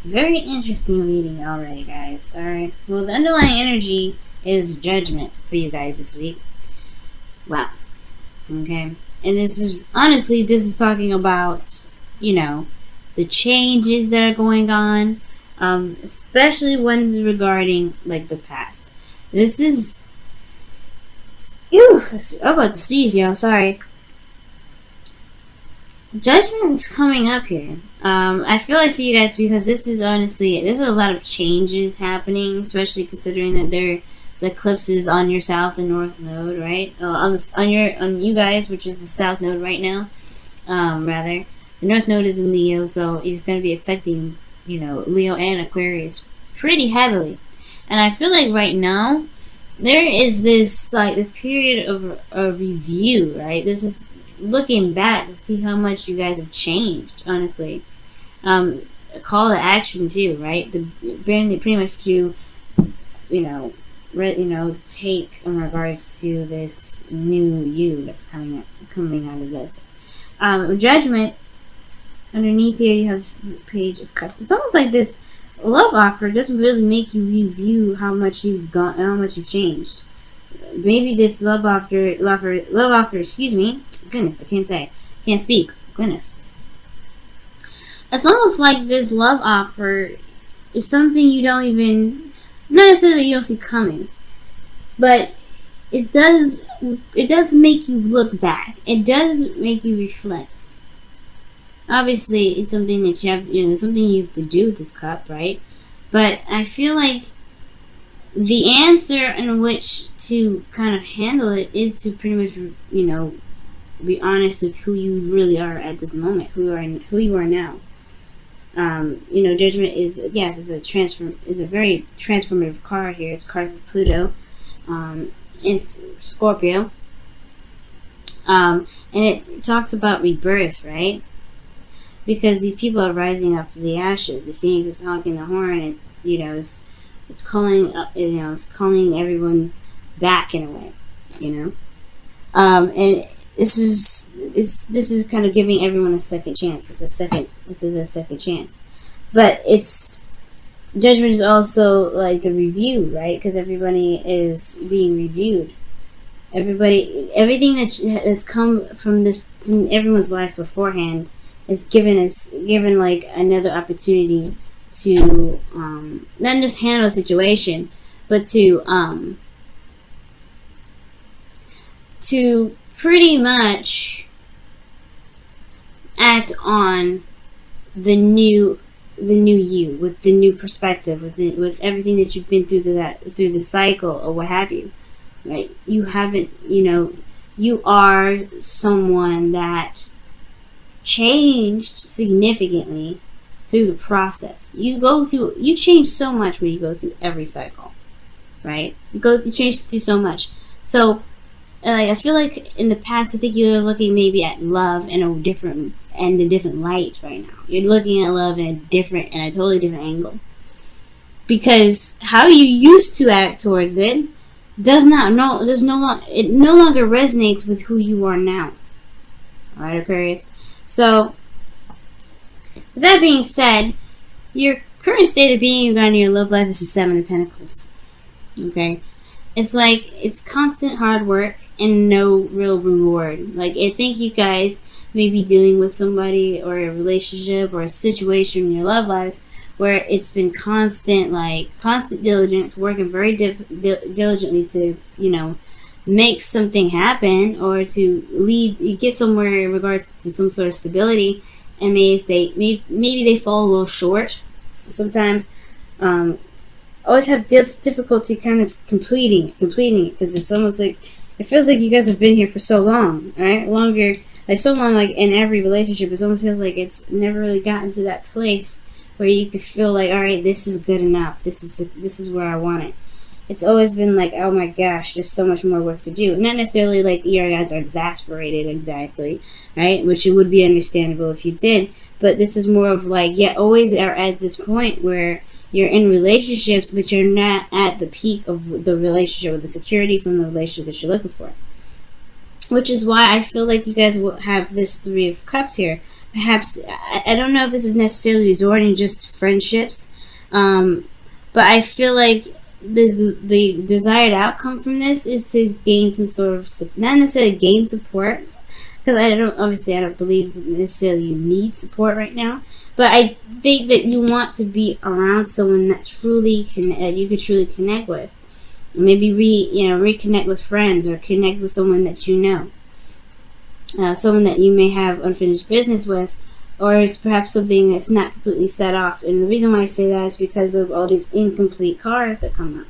Very interesting reading already, guys. Alright. Well, the underlying energy is judgment for you guys this week. Wow. Okay. And this is talking about, the changes that are going on, especially ones regarding, like, the past. This is... Ew! I'm about to sneeze, y'all. Sorry. Judgment is coming up here. I feel like for you guys, because this is honestly, there's a lot of changes happening, especially considering that there's eclipses on your south and north node, right? On you guys, which is the south node right now. Rather, the north node is in Leo, so it's going to be affecting, Leo and Aquarius pretty heavily. And I feel like right now there is this period of review, right? This is looking back to see how much you guys have changed, honestly. A call to action too, right? Pretty much to, take in regards to this new you that's coming out of this. Judgment. Underneath here, you have Page of Cups. It's almost like this love offer doesn't really make you review how much you've gone, how much you've changed. Maybe this love offer. Excuse me. Goodness, can't speak. Goodness. It's almost like this love offer is something you don't even, not necessarily you don't see coming, but it does make you look back. It does make you reflect. Obviously, it's something that you have, something you have to do with this cup, right? But I feel like the answer in which to kind of handle it is to pretty much, be honest with who you really are at this moment, who you are now. Judgment is a very transformative card here. It's a card for Pluto, in Scorpio, and it talks about rebirth, right? Because these people are rising up from the ashes. The phoenix is honking the horn. It's calling it's calling everyone back in a way, and this is kind of giving everyone a second chance. This is a second chance, but judgment is also like the review, right? Because everybody is being reviewed. Everything that's come from everyone's life beforehand is given like another opportunity to not just handle a situation, but to pretty much act on the new you with the new perspective, with everything that you've been through the cycle or what have you, right? You haven't, you are someone that changed significantly through the process. You change so much when you go through every cycle, right? You change through so much. So I feel like in the past, I think you're looking maybe at love in a different light right now. You're looking at love in a totally different angle, because how you used to act towards it it no longer resonates with who you are now. All right, Aquarius. So, with that being said, your current state of being in your love life is the Seven of Pentacles. Okay? It's like, it's constant hard work and no real reward. Like, I think you guys may be dealing with somebody or a relationship or a situation in your love lives where it's been constant diligence, working very diligently to, make something happen or to get somewhere in regards to some sort of stability, and maybe they fall a little short. Sometimes always have difficulty kind of completing it, because it's almost like it feels like you guys have been here for so long, right? Longer, like so long, like in every relationship, it almost feels like it's never really gotten to that place where you could feel like, all right, this is good enough. This is where I want it. It's always been like, oh my gosh, there's so much more work to do. Not necessarily like your guys are exasperated exactly, right? Which it would be understandable if you did. But this is more of like, always are at this point where you're in relationships, but you're not at the peak of the relationship, or the security from the relationship that you're looking for. Which is why I feel like you guys will have this Three of Cups here. perhaps I don't know if this is necessarily resorting just to friendships, but I feel like the desired outcome from this is to gain some sort of, not necessarily gain support, because I don't believe necessarily you need support right now, but I think that you want to be around someone that truly you could truly connect with. Maybe reconnect with friends, or connect with someone that you know, someone that you may have unfinished business with, or it's perhaps something that's not completely set off. And the reason why I say that is because of all these incomplete cards that come up.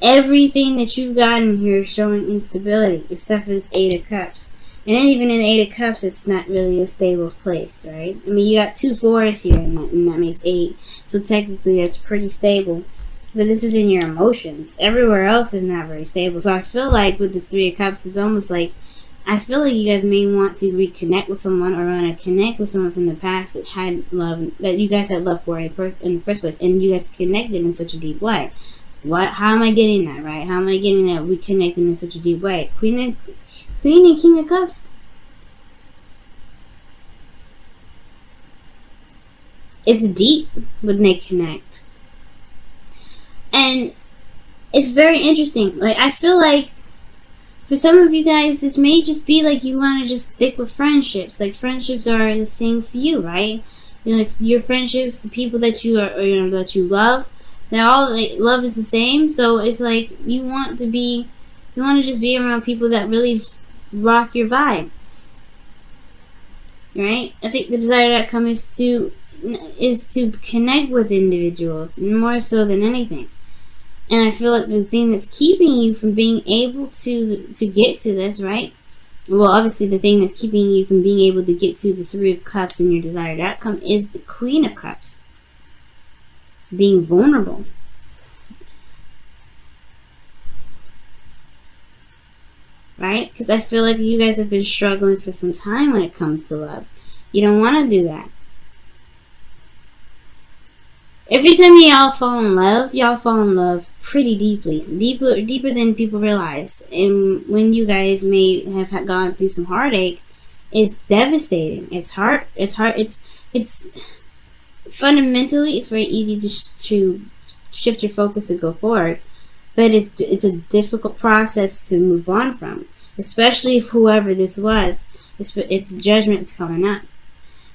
Everything that you got in here is showing instability, except for this Eight of Cups. And then even in the Eight of Cups, it's not really a stable place, right? I mean, you got 2 4s here, and that makes 8. So technically, that's pretty stable. But this is in your emotions. Everywhere else is not very stable. So I feel like with the 3 of Cups, it's almost like, I feel like you guys may want to reconnect with someone, or want to connect with someone from the past that had love, that you guys had love for in the first place, and you guys connected in such a deep way. How am I getting that, right? How am I getting that we connected in such a deep way? Queen and King of Cups. It's deep when they connect. And it's very interesting. Like, I feel like for some of you guys, this may just be like you want to just stick with friendships. Like, friendships are the thing for you, right? Like, your friendships, the people that you are, that you love, they're all, love is the same. So it's like you want to just be around people that really rock your vibe, right? I think the desired outcome is to connect with individuals more so than anything. And I feel like the thing that's keeping you from being able to get to this, right? Well, obviously the thing that's keeping you from being able to get to the 3 of Cups and your desired outcome is the Queen of Cups. Being vulnerable. Right? Because I feel like you guys have been struggling for some time when it comes to love. You don't want to do that. Every time y'all fall in love pretty deeply. Deeper than people realize. And when you guys may have gone through some heartache, it's devastating. It's hard. It's fundamentally, it's very easy to shift your focus and go forward. But it's a difficult process to move on from. Especially if whoever this was, it's judgment's coming up.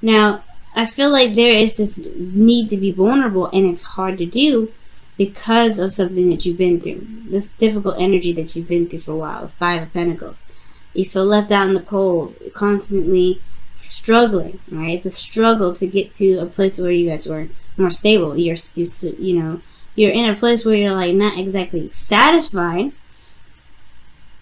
Now, I feel like there is this need to be vulnerable, and it's hard to do because of something that you've been through. This difficult energy that you've been through for a while, 5 of Pentacles. You feel left out in the cold, constantly struggling, right? It's a struggle to get to a place where you guys were more stable. You're in a place where you're like not exactly satisfied,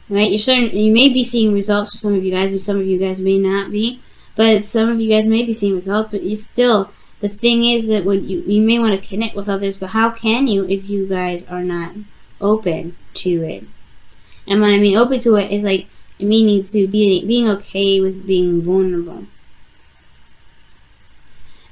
right? You may be seeing results for some of you guys, and some of you guys may not be. But some of you guys may be seeing results, but you still, the thing is that when you may want to connect with others, but how can you if you guys are not open to it? And when I mean open to it, is like meaning to being okay with being vulnerable.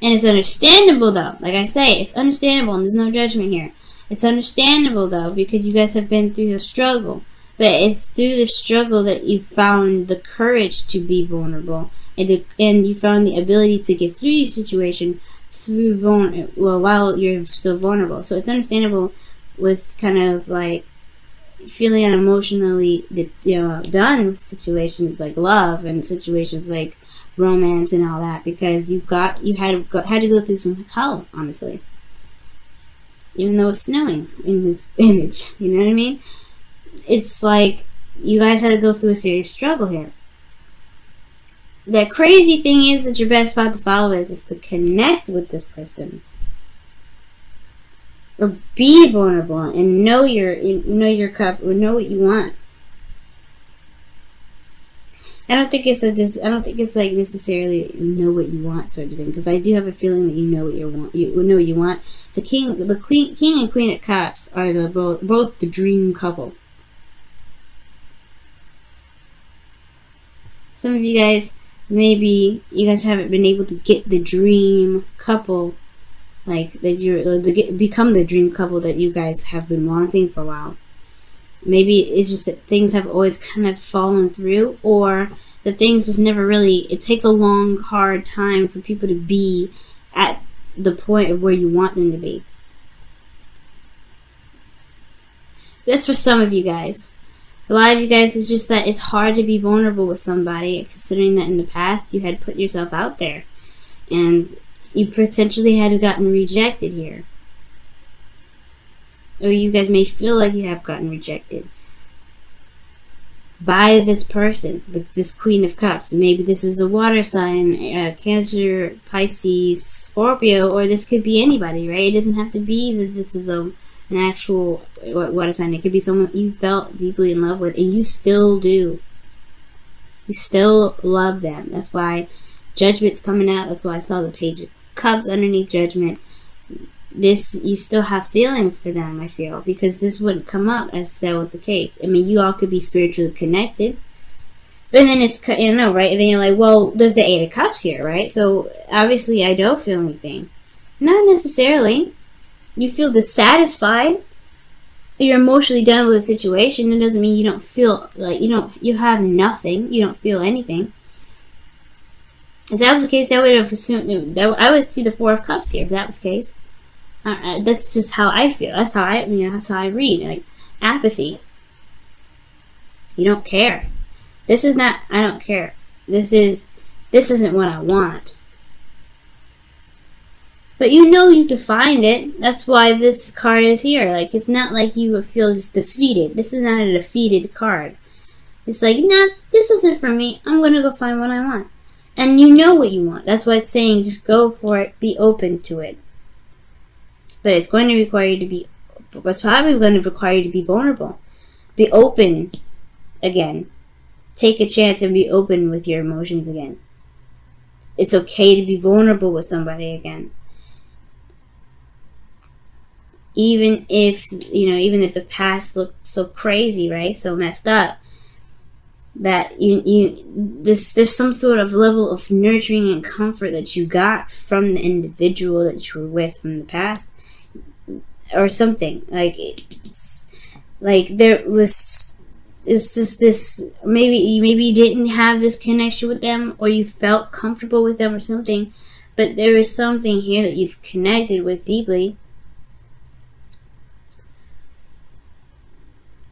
And it's understandable though. Like I say, it's understandable, and there's no judgment here. It's understandable though, because you guys have been through the struggle. But it's through the struggle that you found the courage to be vulnerable. And you found the ability to get through your situation while you're still vulnerable. So it's understandable with kind of like feeling emotionally done with situations like love and situations like romance and all that, because you had to go through some hell, honestly. Even though it's snowing in this image, you know what I mean? It's like you guys had to go through a serious struggle here. The crazy thing is that your best spot to follow is to connect with this person, or be vulnerable and know your cup, or know what you want. I don't think it's like necessarily know what you want sort of thing, because I do have a feeling that you know what you want. You know what you want. The king and queen of cups are both the dream couple. Some of you guys, maybe you guys haven't been able to get the dream couple, like that become the dream couple that you guys have been wanting for a while. Maybe it's just that things have always kind of fallen through, or that things just never really, it takes a long, hard time for people to be at the point of where you want them to be. That's for some of you guys. A lot of you guys, it's just that it's hard to be vulnerable with somebody, considering that in the past you had put yourself out there and you potentially had gotten rejected here. Or you guys may feel like you have gotten rejected by this person, this Queen of Cups. Maybe this is a water sign, Cancer, Pisces, Scorpio, or this could be anybody, right? It doesn't have to be that this is an actual water sign. It could be someone you felt deeply in love with, and you still do. You still love them. That's why Judgment's coming out. That's why I saw the Page of Cups underneath Judgment. This, you still have feelings for them, I feel, because this wouldn't come up if that was the case. I mean, you all could be spiritually connected, but then it's, you know, right? And then you're like, well, there's the Eight of Cups here, right? So obviously I don't feel anything. Not necessarily. You feel dissatisfied. You're emotionally done with the situation. It doesn't mean you don't feel like you have nothing. You don't feel anything. If that was the case, I would have assumed, I would see the Four of Cups here if that was the case. That's just how I feel. That's how that's how I read. Like, apathy. You don't care. This is not, I don't care. This isn't what I want. But you know you can find it. That's why this card is here. Like, it's not like you would feel just defeated. This is not a defeated card. It's like, nah, this isn't for me. I'm going to go find what I want. And you know what you want. That's why it's saying just go for it. Be open to it. But it's going to require you to be, it's probably going to require you to be vulnerable. Be open again. Take a chance and be open with your emotions again. It's okay to be vulnerable with somebody again. Even if the past looked so crazy, right? So messed up. That there's some sort of level of nurturing and comfort that you got from the individual that you were with from the past. Or something like it's like it's just this, maybe you didn't have this connection with them, or you felt comfortable with them or something, but there is something here that you've connected with deeply.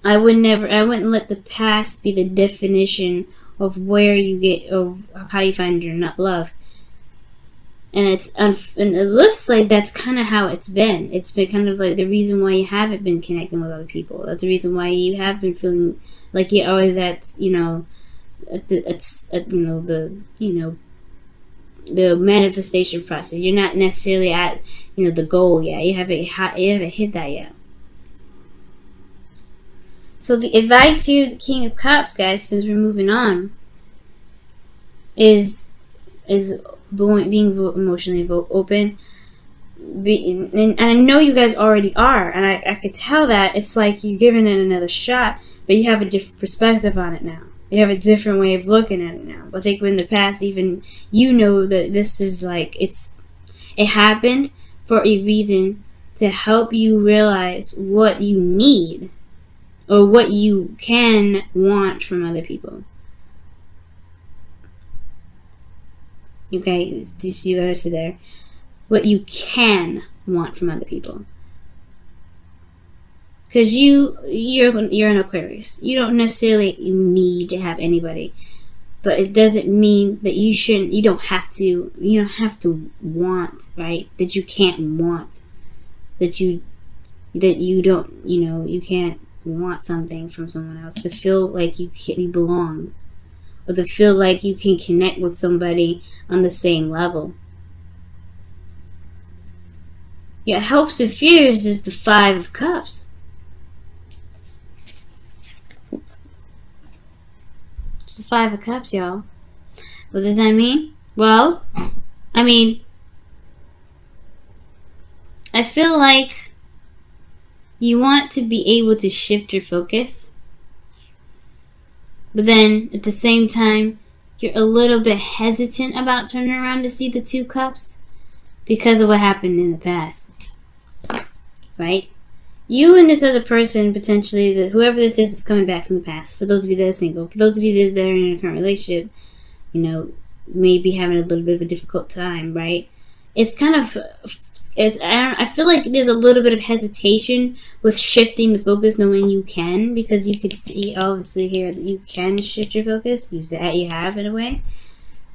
I wouldn't let the past be the definition of where you get, of how you find your love. And it looks like that's kind of how it's been. It's been kind of like the reason why you haven't been connecting with other people. That's the reason why you have been feeling like you're always at the manifestation process. You're not necessarily at the goal yet. You haven't hit that yet. So the advice here, the King of Cups, guys, since we're moving on, is being emotionally open. And I know you guys already are, and I could tell that. It's like you're giving it another shot, but you have a different perspective on it now. You have a different way of looking at it now. I think in the past, even that this is like it happened for a reason, to help you realize what you need or what you can want from other people. Okay, do you see what I said there? What you can want from other people. Because you're an Aquarius. You don't necessarily need to have anybody, but it doesn't mean that you don't have to want, right? That you can't want. That you don't, you can't want something from someone else. To feel like you belong. Or to feel like you can connect with somebody on the same level. Your hopes and fears is the Five of Cups. It's the Five of Cups, y'all. What does that mean? Well, I feel like you want to be able to shift your focus. But then, at the same time, you're a little bit hesitant about turning around to see the Two Cups because of what happened in the past. Right? You and this other person, potentially, whoever this is coming back from the past. For those of you that are single, for those of you that are in a current relationship, maybe having a little bit of a difficult time, right? It's kind of, I feel like there's a little bit of hesitation with shifting the focus, knowing you can, because you can see, obviously, here that you can shift your focus, that you have in a way.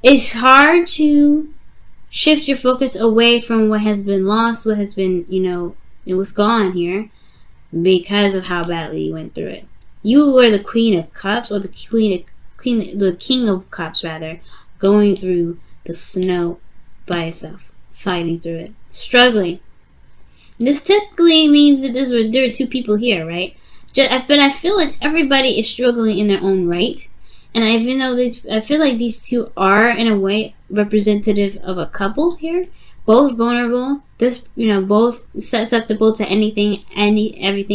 It's hard to shift your focus away from what has been lost, what has been, what's gone here, because of how badly you went through it. You were the Queen of Cups, or the King of Cups, rather, going through the snow by yourself, fighting through it, struggling. This typically means that there are two people here, right? But I feel like everybody is struggling in their own right. And I feel like these two are, in a way, representative of a couple here. Both vulnerable, both susceptible to everything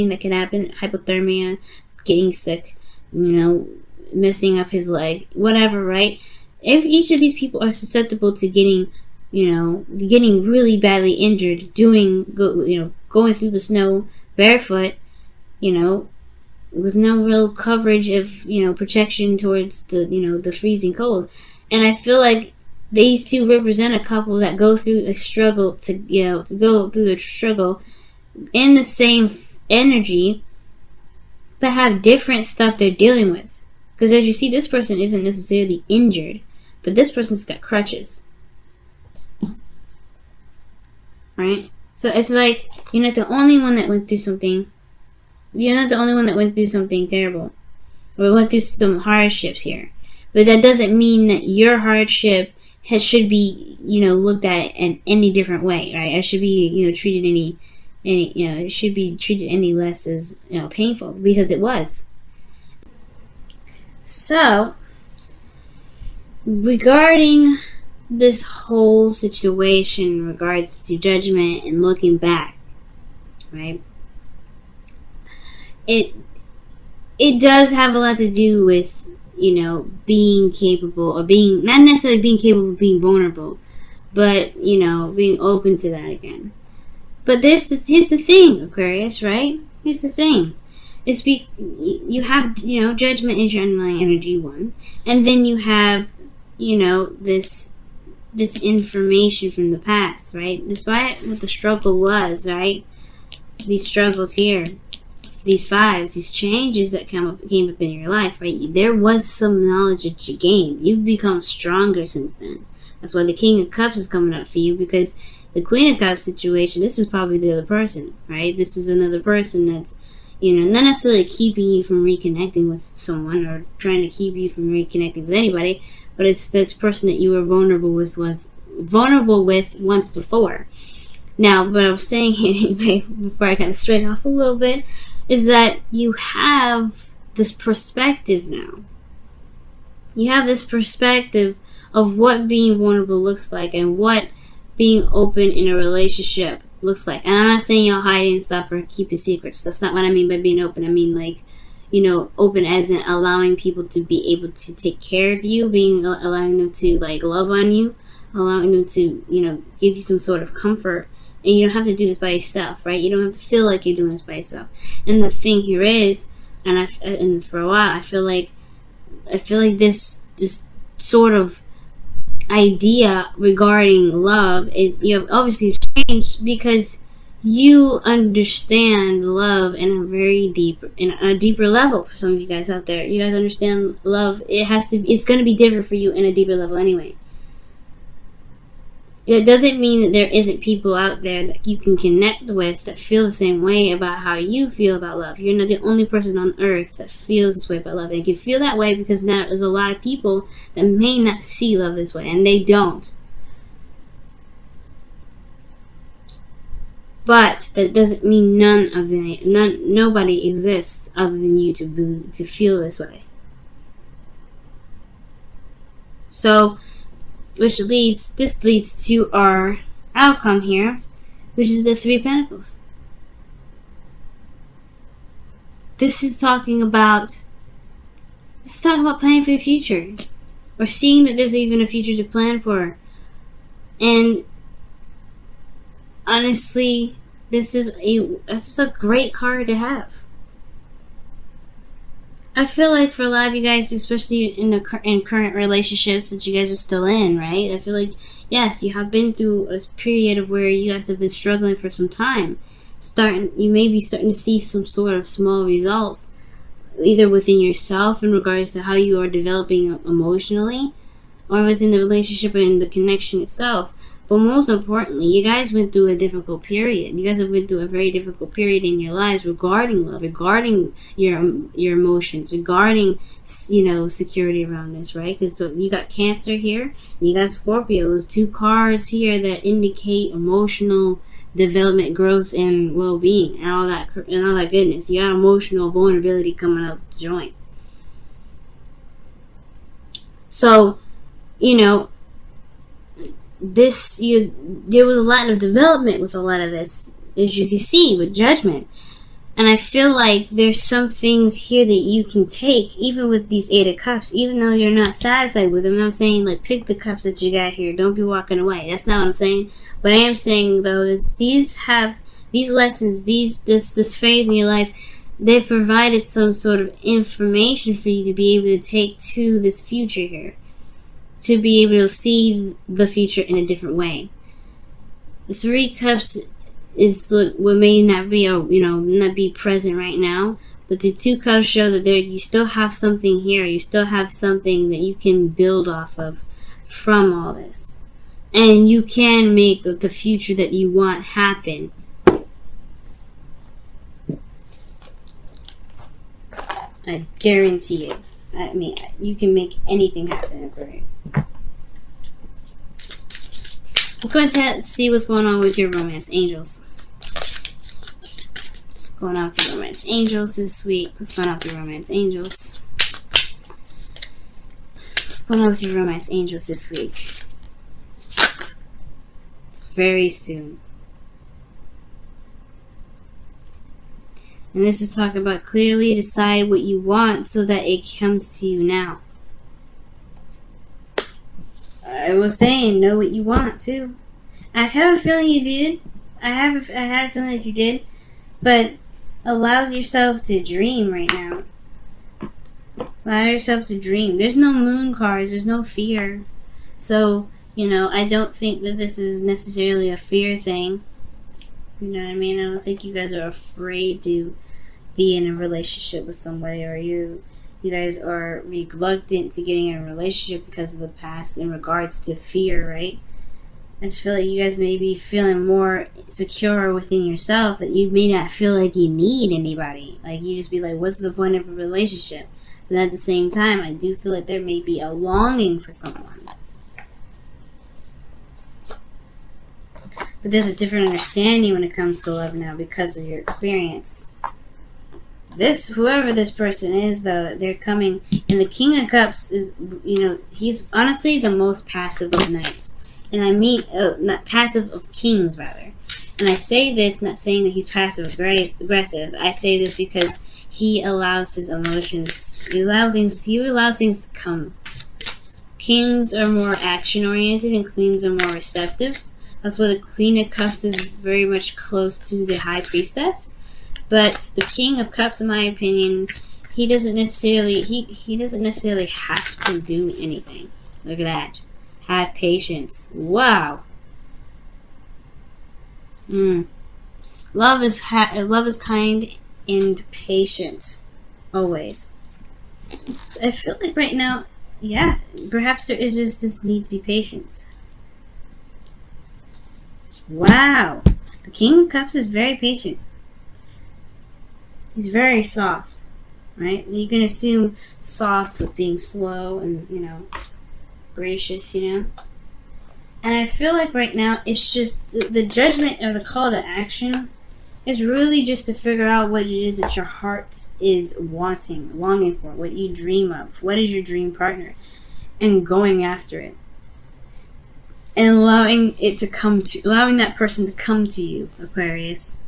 that can happen. Hypothermia, getting sick, messing up his leg, whatever, right? If each of these people are susceptible to getting really badly injured, going through the snow barefoot, with no real coverage of, protection towards the freezing cold. And I feel like these two represent a couple that go through a struggle to go through the struggle in the same energy, but have different stuff they're dealing with. Because as you see, this person isn't necessarily injured, but this person's got crutches. Right? So it's like, you're not the only one that went through something. You're not the only one that went through something terrible. Or went through some hardships here. But that doesn't mean that your hardship should be, looked at in any different way, right? It should be, treated it should be treated any less as, painful, because it was. So, regarding this whole situation in regards to judgment and looking back, right? It does have a lot to do with, being capable, or being, not necessarily being capable of being vulnerable, but, being open to that again. But here's the thing, Aquarius, right? Here's the thing. You have, judgment is your underlying energy, one. And then you have, this information from the past, right? Despite what the struggle was, right? These struggles here, these fives, these changes that came up in your life, right? There was some knowledge that you gained. You've become stronger since then. That's why the King of Cups is coming up for you, because the Queen of Cups situation, this was probably the other person, right? This is another person that's, not necessarily keeping you from reconnecting with someone, or trying to keep you from reconnecting with anybody, but it's this person that you were vulnerable with once before. Now, what I was saying anyway, before I kind of straighten off a little bit, is that you have this perspective now. You have this perspective of what being vulnerable looks like, and what being open in a relationship looks like. And I'm not saying y'all hiding stuff or keeping secrets. That's not what I mean by being open. I mean, like, open as in allowing people to be able to take care of you, allowing them to, like, love on you, allowing them to, give you some sort of comfort. And you don't have to do this by yourself, right? You don't have to feel like you're doing this by yourself. And the thing here is, and for a while, I feel like this sort of idea regarding love is, obviously changed, because you understand love in a deeper level. For some of you guys out there, you guys understand love. It's going to be different for you in a deeper level anyway. It doesn't mean that there isn't people out there that you can connect with that feel the same way about how you feel about love. You're not the only person on earth that feels this way about love. And you can feel that way because now there's a lot of people that may not see love this way, and they don't. But that doesn't mean nobody exists other than you to feel this way. So, this leads to our outcome here, which is the Three of Pentacles. This is talking about planning for the future, or seeing that there's even a future to plan for. And honestly, It's a great card to have. I feel like for a lot of you guys, especially in current relationships that you guys are still in, right? I feel like, yes, you have been through a period of where you guys have been struggling for some time. You may be starting to see some sort of small results, either within yourself in regards to how you are developing emotionally, or within the relationship and the connection itself. But most importantly, you guys went through a difficult period. You guys have been through a very difficult period in your lives regarding love, regarding your emotions, regarding, security around this, right? Because you got Cancer here, and you got Scorpio. Those two cards here that indicate emotional development, growth, and well-being, and all that goodness. You got emotional vulnerability coming up the joint. So, there was a lot of development with a lot of this, as you can see, with Judgment. And I feel like there's some things here that you can take, even with these Eight of Cups, even though you're not satisfied with them. I'm saying, like, pick the cups that you got here. Don't be walking away. That's not what I'm saying. What I am saying, though, is these lessons, this phase in your life, they've provided some sort of information for you to be able to take to this future here, to be able to see the future in a different way. The Three Cups is what may not be, not be present right now, but the Two Cups show that you still have something here. You still have something that you can build off of from all this, and you can make the future that you want happen. I guarantee it. I mean, you can make anything happen, Aquarius. Let's go and see what's going on with your romance angels. What's going on with your romance angels this week? What's going on with your romance angels? What's going on with your romance angels this week? It's very soon. And this is talking about clearly decide what you want so that it comes to you now. I was saying, know what you want too. I have a feeling you did. I had a feeling that you did. But allow yourself to dream right now. Allow yourself to dream. There's no moon cards. There's no fear. So, I don't think that this is necessarily a fear thing. You know what I mean? I don't think you guys are afraid to be in a relationship with somebody, or you guys are reluctant to getting in a relationship because of the past in regards to fear, right? I just feel like you guys may be feeling more secure within yourself, that you may not feel like you need anybody. Like, you just be like, what's the point of a relationship? But at the same time, I do feel like there may be a longing for someone. But there's a different understanding when it comes to love now because of your experience. Whoever this person is, though, they're coming, and the King of Cups is, he's honestly the most passive of knights. And I mean, not passive of kings, rather. And I say this not saying that he's passive aggressive. I say this because he allows his emotions, he allows things to come. Kings are more action-oriented and queens are more receptive. That's why the Queen of Cups is very much close to the High Priestess. But the King of Cups, in my opinion, he doesn't necessarily have to do anything. Look at that. Have patience. Wow. Love is kind and patient. Always. So I feel like right now, yeah, perhaps there is just this need to be patient. Wow. The King of Cups is very patient. He's very soft, right? You can assume soft with being slow and, gracious, And I feel like right now it's just the judgment or the call to action is really just to figure out what it is that your heart is longing for, what you dream of, what is your dream partner, and going after it. And allowing that person to come to you, Aquarius.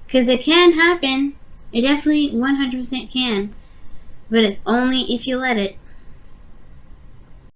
Because it can happen. It definitely 100% can. But it's only if you let it.